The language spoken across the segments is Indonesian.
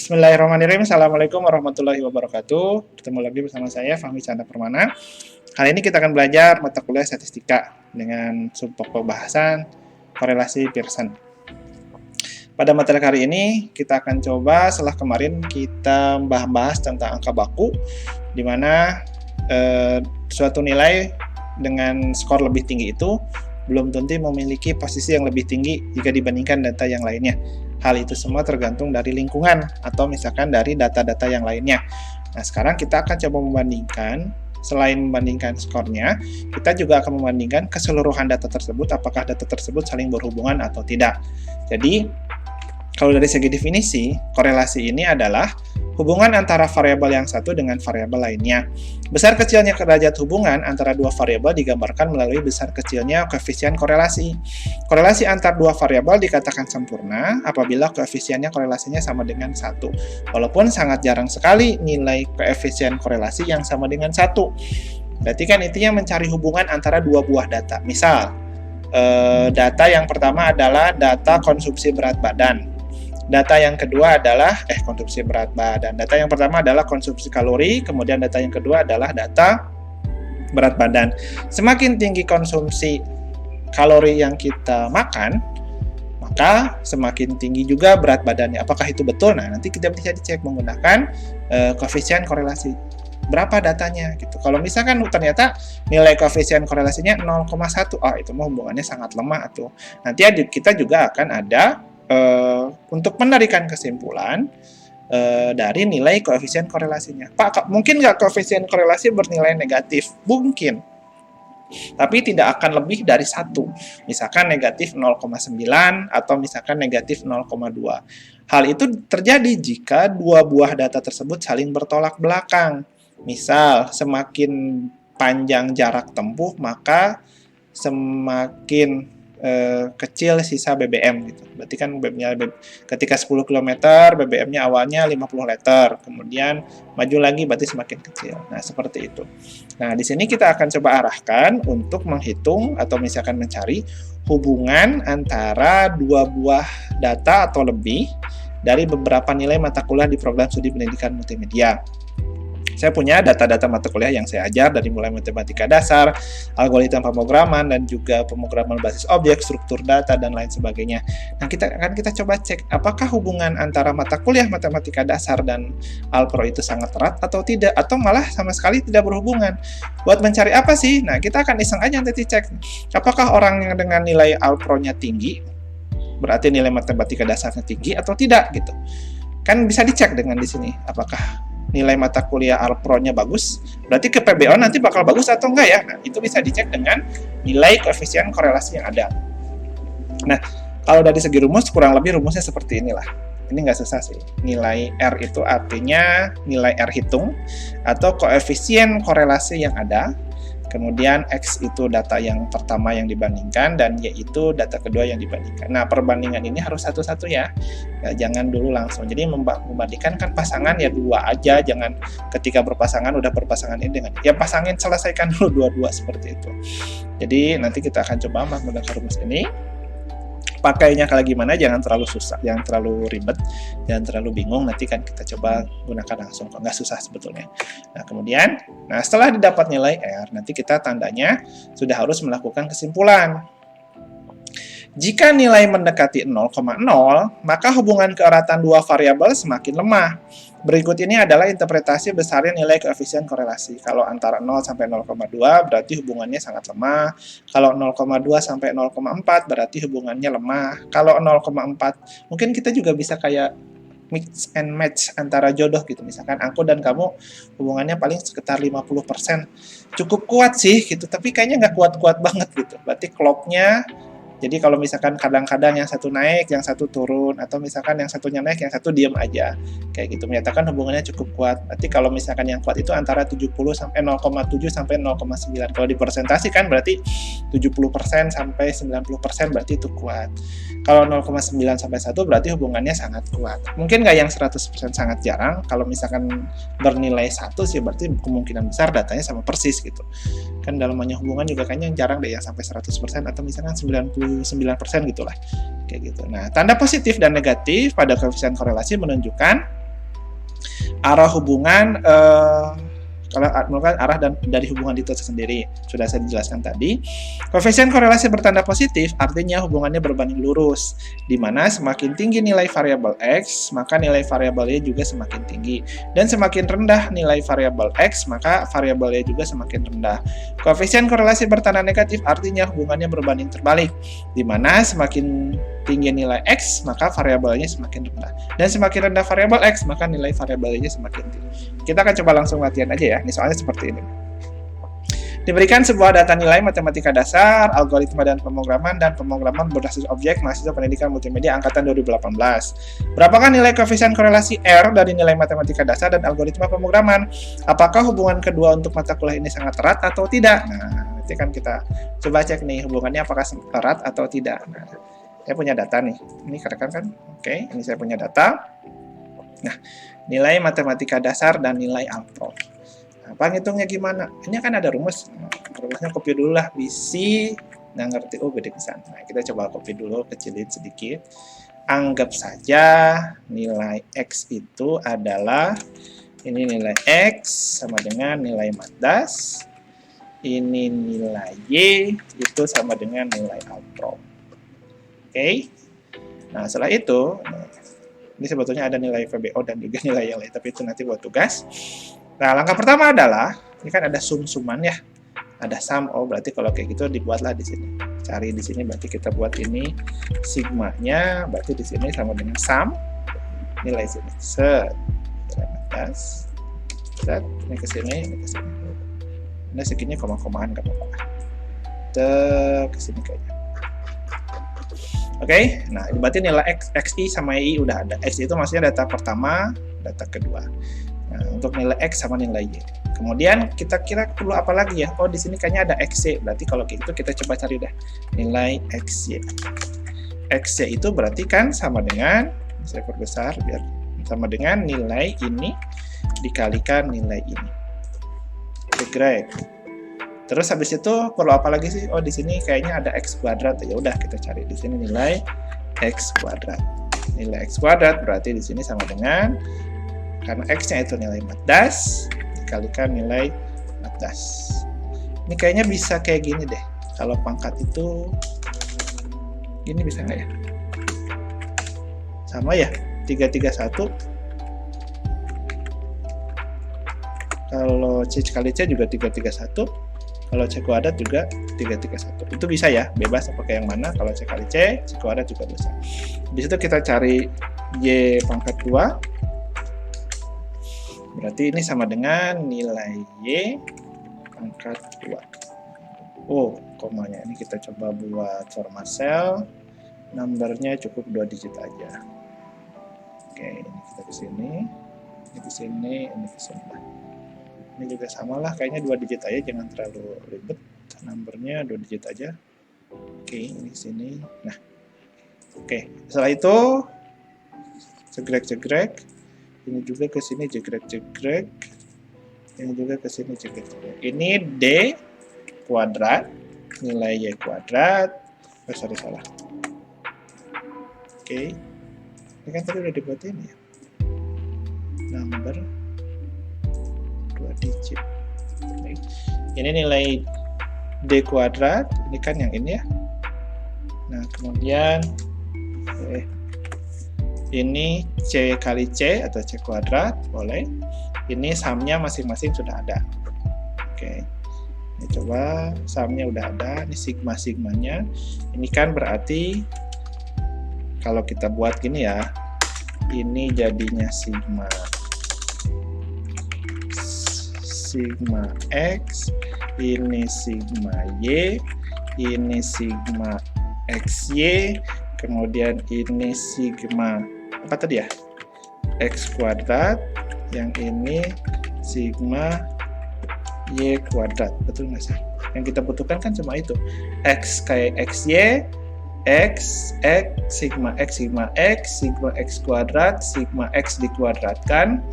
Bismillahirrahmanirrahim. Assalamualaikum warahmatullahi wabarakatuh. Bertemu lagi bersama saya, Fahmi Chandra Permana. Kali ini kita akan belajar mata kuliah statistika dengan subpokok bahasan korelasi Pearson. Pada materi kali ini, kita akan coba setelah kemarin kita bahas tentang angka baku, di mana suatu nilai dengan skor lebih tinggi itu belum tentu memiliki posisi yang lebih tinggi jika dibandingkan data yang lainnya. Hal itu semua tergantung dari lingkungan atau misalkan dari data-data yang lainnya. Nah, sekarang kita akan coba membandingkan, selain membandingkan skornya, kita juga akan membandingkan keseluruhan data tersebut, apakah data tersebut saling berhubungan atau tidak. Jadi, kalau dari segi definisi, korelasi ini adalah hubungan antara variabel yang satu dengan variabel lainnya. Besar kecilnya derajat hubungan antara dua variabel digambarkan melalui besar kecilnya koefisien korelasi. Korelasi antar dua variabel dikatakan sempurna apabila koefisiennya korelasinya sama dengan 1. Walaupun sangat jarang sekali nilai koefisien korelasi yang sama dengan 1. Berarti kan intinya mencari hubungan antara dua buah data. Misal, data yang pertama adalah data konsumsi berat badan. Data yang kedua adalah konsumsi berat badan. Data yang pertama adalah konsumsi kalori, kemudian data yang kedua adalah data berat badan. Semakin tinggi konsumsi kalori yang kita makan, maka semakin tinggi juga berat badannya. Apakah itu betul? Nah, nanti kita bisa dicek menggunakan koefisien korelasi. Berapa datanya gitu. Kalau misalkan ternyata nilai koefisien korelasinya 0,1, itu mah hubungannya sangat lemah tuh. Nanti kita juga akan ada untuk menarikan kesimpulan dari nilai koefisien korelasinya. Pak, mungkin nggak koefisien korelasi bernilai negatif? Mungkin. Tapi tidak akan lebih dari 1. Misalkan negatif 0,9 atau misalkan negatif 0,2. Hal itu terjadi jika dua buah data tersebut saling bertolak belakang. Misal, semakin panjang jarak tempuh, maka semakin kecil sisa BBM gitu. Berarti kan ketika 10 km BBM-nya awalnya 50 liter, kemudian maju lagi berarti semakin kecil. Nah, seperti itu. Nah, di sini kita akan coba arahkan untuk menghitung atau misalkan mencari hubungan antara dua buah data atau lebih dari beberapa nilai mata kuliah di program studi pendidikan multimedia. Saya punya data-data mata kuliah yang saya ajar dari mulai matematika dasar, algoritma pemrograman, dan juga pemrograman berbasis objek, struktur data, dan lain sebagainya. Nah, kita coba cek apakah hubungan antara mata kuliah matematika dasar dan Alpro itu sangat erat atau tidak, atau malah sama sekali tidak berhubungan. Buat mencari apa sih? Nah, kita akan iseng aja nanti cek apakah orang yang dengan nilai Alpro-nya tinggi, berarti nilai matematika dasarnya tinggi atau tidak gitu. Kan bisa dicek dengan di sini apakah nilai mata kuliah Alpro-nya bagus, berarti ke PBO nanti bakal bagus atau enggak ya? Nah, itu bisa dicek dengan nilai koefisien korelasi yang ada. Nah, kalau dari segi rumus, kurang lebih rumusnya seperti inilah. Ini nggak susah sih. Nilai R itu artinya nilai R hitung, atau koefisien korelasi yang ada. Kemudian X itu data yang pertama yang dibandingkan, dan Y itu data kedua yang dibandingkan. Nah, perbandingan ini harus satu-satu ya. Jangan dulu langsung. Jadi membandingkan kan pasangan ya dua aja, jangan ketika berpasangan udah berpasangan ini dengan ya pasangin, selesaikan dulu dua-dua seperti itu. Jadi nanti kita akan coba menggunakan rumus ini. Pakainya kayak gimana, jangan terlalu susah, jangan terlalu ribet, jangan terlalu bingung, nanti kan kita coba gunakan langsung, kok nggak susah sebetulnya. Nah, kemudian, setelah didapat nilai R, nanti kita tandanya sudah harus melakukan kesimpulan. Jika nilai mendekati 0,0, maka hubungan keeratan dua variabel semakin lemah. Berikut ini adalah interpretasi besarnya nilai koefisien korelasi. Kalau antara 0 sampai 0,2 berarti hubungannya sangat lemah. Kalau 0,2 sampai 0,4 berarti hubungannya lemah. Kalau 0,4 mungkin kita juga bisa kayak mix and match antara jodoh gitu. Misalkan aku dan kamu hubungannya paling sekitar 50%. Cukup kuat sih gitu, tapi kayaknya nggak kuat-kuat banget gitu. Berarti klopnya, jadi kalau misalkan kadang-kadang yang satu naik, yang satu turun, atau misalkan yang satunya naik, yang satu diam aja, kayak gitu, menyatakan hubungannya cukup kuat. Berarti kalau misalkan yang kuat itu antara 0,7 sampai 0,9. Kalau dipresentasikan berarti 70% sampai 90% berarti itu kuat. Kalau 0,9 sampai 1 berarti hubungannya sangat kuat. Mungkin nggak yang 100% sangat jarang. Kalau misalkan bernilai 1 sih berarti kemungkinan besar datanya sama persis gitu. Kan dalam banyak hubungan juga kayaknya jarang deh yang sampai 100% atau misalkan 99% gitulah. Kayak gitu. Nah, tanda positif dan negatif pada koefisien korelasi menunjukkan Arah hubungan kalau merupakan arah dari hubungan itu sendiri. Sudah saya jelaskan tadi. Koefisien korelasi bertanda positif artinya hubungannya berbanding lurus, di mana semakin tinggi nilai variabel X, maka nilai variabelnya juga semakin tinggi. Dan semakin rendah nilai variabel X, maka variabelnya juga semakin rendah. Koefisien korelasi bertanda negatif artinya hubungannya berbanding terbalik, di mana semakin tinggi nilai X, maka variabelnya semakin rendah. Dan semakin rendah variabel X, maka nilai variabelnya semakin tinggi. Kita akan coba langsung latihan aja ya. Ini soalnya seperti ini. Diberikan sebuah data nilai matematika dasar, algoritma dan pemrograman berbasis objek mahasiswa pendidikan multimedia angkatan 2018. Berapakah nilai koefisien korelasi R dari nilai matematika dasar dan algoritma pemrograman? Apakah hubungan kedua untuk mata kuliah ini sangat erat atau tidak? Nah, nanti kan kita coba cek nih hubungannya apakah erat atau tidak. Nah, saya punya data nih. Ini rekan kan? Oke, ini saya punya data. Nah, nilai matematika dasar dan nilai alpro. Nah, penghitungnya gimana? Ini kan ada rumus. Nah, rumusnya copy dulu lah. Bisi, nggak ngerti. Oh, gede pisan. Nah, kita coba copy dulu, kecilin sedikit. Anggap saja nilai X itu adalah, ini nilai X sama dengan nilai matdas. Ini nilai Y, itu sama dengan nilai alpro. Oke? Nah, setelah itu, ini sebetulnya ada nilai VBO dan juga nilai yang lain, tapi itu nanti buat tugas. Nah, langkah pertama adalah, ini kan ada sum-suman ya. Ada sum, oh berarti kalau kayak gitu dibuatlah di sini. Cari di sini, berarti kita buat ini sigmanya, berarti di sini sama dengan sum, nilai sini. Set, nilai atas. Set, ini ke sini, ini ke sini. Ini segini koma-komaan, nggak apa-apa. Ke sini kayaknya. Oke, nah berarti nilai XI sama Y udah ada. X itu maksudnya data pertama, data kedua. Nah, untuk nilai X sama nilai Y. Kemudian kita kira perlu apa lagi ya? Oh, di sini kayaknya ada XY. Berarti kalau gitu kita coba cari deh nilai XY. XY itu berarti kan sama dengan, saya perbesar biar sama dengan nilai ini dikalikan nilai ini. Segreg. Terus habis itu perlu apa lagi sih? Oh, di sini kayaknya ada X kuadrat. Ya udah kita cari di sini nilai X kuadrat. Nilai X kuadrat berarti di sini sama dengan, karena X-nya itu nilai matdas dikalikan nilai matdas. Ini kayaknya bisa kayak gini deh. Kalau pangkat itu gini bisa nggak ya? Sama ya, 331. Kalau C kali C juga 331. Kalau C kuadrat juga 331. Itu bisa ya, bebas pakai yang mana. Kalau C kali C kuadrat juga bisa. Di situ kita cari Y pangkat 2. Berarti ini sama dengan nilai Y pangkat 2. Oh, komanya ini kita coba buat format cell. Numbernya cukup 2 digit aja. Oke, ini kita ke sini. Ini ke sini, ini ke sini. Ini juga sama lah, kayaknya 2 digit aja, jangan terlalu ribet. Numbernya 2 digit aja. Oke, ini sini. Nah, oke. Setelah itu, jegrek-jegrek. Ini juga ke sini jegrek-jegrek. Ini juga ke sini jegrek-jegrek. Ini D kuadrat, nilai Y kuadrat. Oh, salah. Oke. Ini kan tadi udah dibuat ini ya. Number 2 digit. Ini nilai D kuadrat, ini kan yang ini ya. Nah, kemudian ini C kali C atau C kuadrat, boleh. Ini sumnya masing-masing sudah ada. Oke. Ini coba sumnya udah ada, ini sigma-sigmanya. Ini kan berarti kalau kita buat gini ya, ini jadinya sigma X, ini sigma Y, ini sigma XY, kemudian ini sigma apa tadi ya? X kuadrat, yang ini sigma Y kuadrat, betul nggak sih? Yang kita butuhkan kan cuma itu, X kayak XY, X, sigma X kuadrat, sigma X dikuadratkan,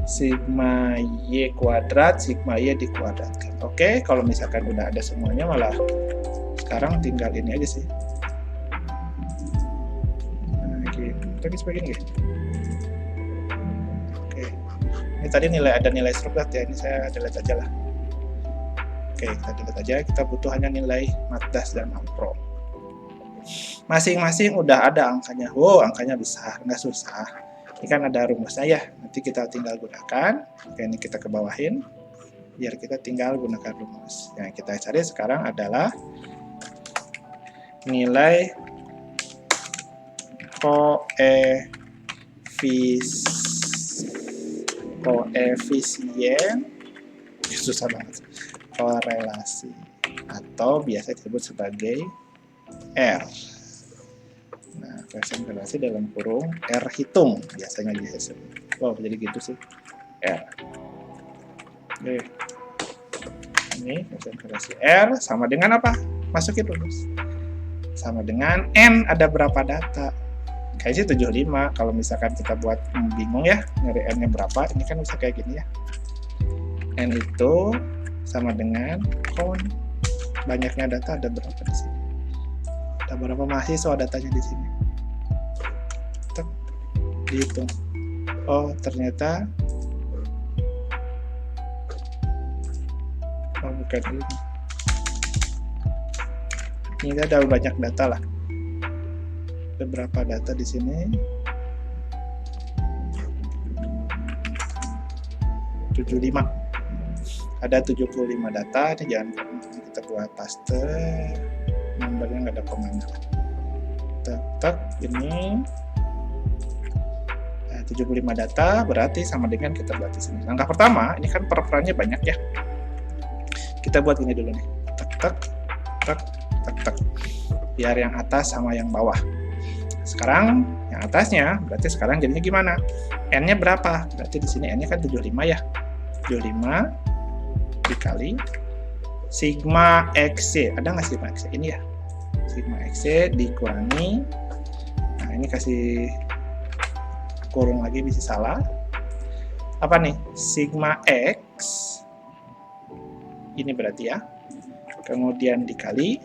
sigma Y kuadrat, sigma Y dikuadratkan. Oke, kalau misalkan udah ada semuanya, malah sekarang tinggal ini aja sih. Nah, gitu. Tapi seperti ini. Oke, Ini tadi ada nilai struktur ya, ini saya delete aja lah. Oke, kita delete aja, kita butuh hanya nilai matdas dan ampro. Masing-masing udah ada angkanya. Wow, angkanya besar, nggak susah. Ini kan ada rumusnya ya, nanti kita tinggal gunakan. Oke, ini kita ke bawahin, biar kita tinggal gunakan rumus. Yang kita cari sekarang adalah nilai koefisien, susah banget, korelasi, atau biasa disebut sebagai R. Nah, koefisien korelasi dalam kurung R hitung biasanya disebut. Wow, jadi gitu sih, R. Oke. Ini koefisien korelasi R sama dengan apa? Masukin rumus. Sama dengan N, ada berapa data? Kayaknya 75. Kalau misalkan kita buat bingung ya, nyari N-nya berapa, ini kan bisa kayak gini ya. N itu sama dengan count. Banyaknya data ada berapa di sini? Ada berapa mahasiswa datanya di sini? Tek, dihitung. Oh, ternyata bukan ini. Ini ada banyak data lah. Ada berapa data di sini? 75. Ada 75 data. Ini jangan kita buat paste. Nomornya nggak ada komanya. Tak, ini. Nah, 75 data berarti sama dengan kita buat di sini. Langkah pertama, ini kan per-perannya banyak ya. Kita buat ini dulu nih. Tak. Biar yang atas sama yang bawah. Sekarang yang atasnya berarti sekarang jadinya gimana? N-nya berapa? Berarti di sini N-nya kan 75 ya. 75 dikali sigma XC. Ada nggak sigma XC? Ini ya. Sigma XC dikurangi. Nah, ini kasih kurung lagi bisa salah. Apa nih? Sigma X. Ini berarti ya. Kemudian dikali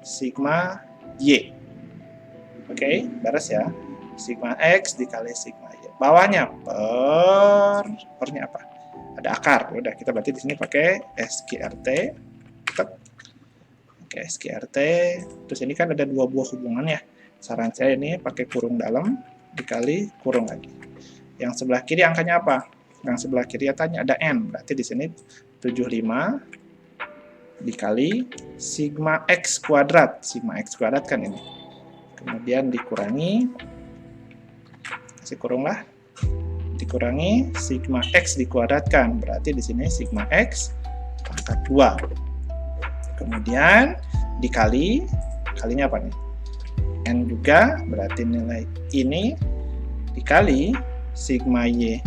sigma Y. Oke, beres ya. Sigma X dikali sigma Y. Bawahnya pernya apa? Ada akar. Udah, kita berarti di sini pakai SQRT. Oke, SQRT. Terus ini kan ada dua buah hubungan ya. Saran saya ini pakai kurung dalam dikali kurung lagi. Yang sebelah kiri angkanya apa? Yang sebelah kiri tanya ada N. Berarti di sini 75 dikali sigma X kuadrat. Sigma X kuadrat kan ini. Kemudian dikurangi, kasih kurung lah, dikurangi sigma X dikuadratkan, berarti di sini sigma X pangkat 2. Kemudian dikali, kalinya apa nih? N juga, berarti nilai ini dikali sigma Y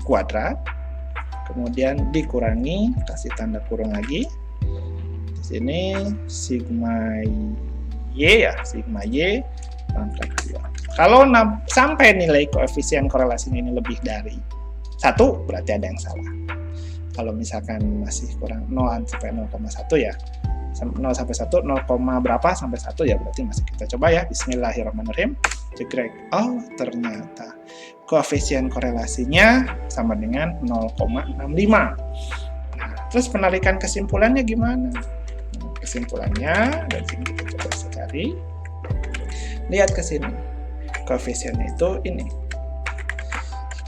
kuadrat, kemudian dikurangi, kasih tanda kurung lagi, di sini sigma Y ya, sigma Y pangkat 2. Kalau sampai nilai koefisien korelasinya ini lebih dari 1, berarti ada yang salah. Kalau misalkan masih kurang 0 sampai 0,1 ya, 0 sampai 1, 0, berapa sampai 1 ya, berarti masih kita coba ya. Bismillahirrahmanirrahim. Cekrek. Oh, ternyata koefisien korelasinya sama dengan 0,65. Nah, terus penarikan kesimpulannya gimana? Kesimpulannya, dari sini kita coba cari. Lihat ke sini. Koefisiennya itu ini.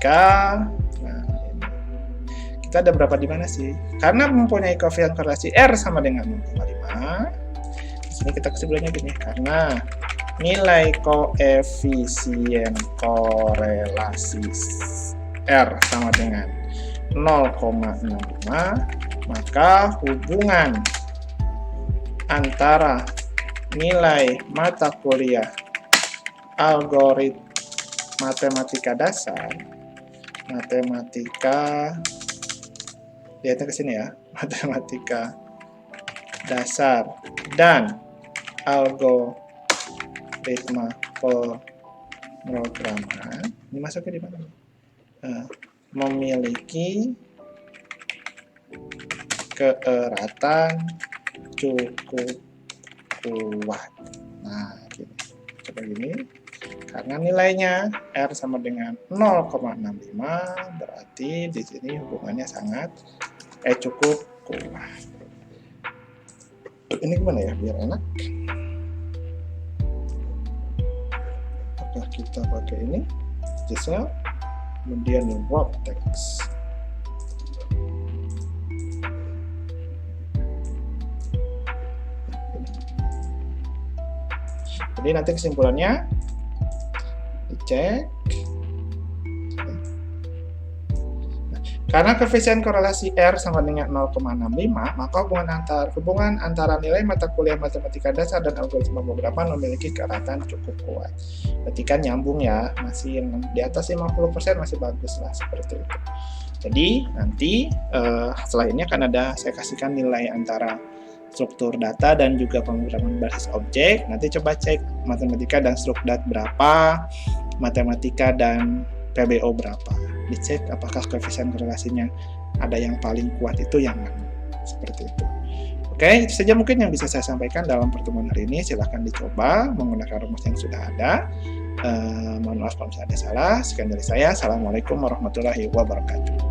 Nah, ini. Kita ada berapa di mana sih? Karena mempunyai koefisien korelasi R sama dengan 0,5. Di sini kita kesimpulannya gini, karena nilai koefisien korelasi R sama dengan 0,65, maka hubungan antara nilai mata kuliah algoritma matematika dasar, lihatnya ke sini ya, matematika dasar dan algoritma pemrograman, ini masuknya di mana? Memiliki keeratan cukup kuat. Nah, gini. Coba gini. Karena nilainya R sama dengan 0,65, berarti di sini hubungannya sangat cukup kuat. Ini gimana ya biar enak? Apakah kita pakai ini? Cell, kemudian wrap text. Jadi nanti kesimpulannya dicek. Karena koefisien korelasi R sama dengan 0,65, maka hubungan antara nilai mata kuliah matematika dasar dan algoritma pemrograman memiliki keeratan cukup kuat. Berarti kan nyambung ya, masih di atas 50% masih bagus lah, seperti itu. Jadi nanti setelah ini akan ada, saya kasihkan nilai antara struktur data dan juga pemrograman berbasis objek. Nanti coba cek matematika dan strukdat berapa, matematika dan PBO berapa. Dicek apakah koefisien korelasinya ada yang paling kuat itu yang mana. Seperti itu. Oke, itu saja mungkin yang bisa saya sampaikan dalam pertemuan hari ini. Silahkan dicoba menggunakan rumus yang sudah ada. Mohon maaf kalau misalnya ada salah. Sekian dari saya. Assalamualaikum warahmatullahi wabarakatuh.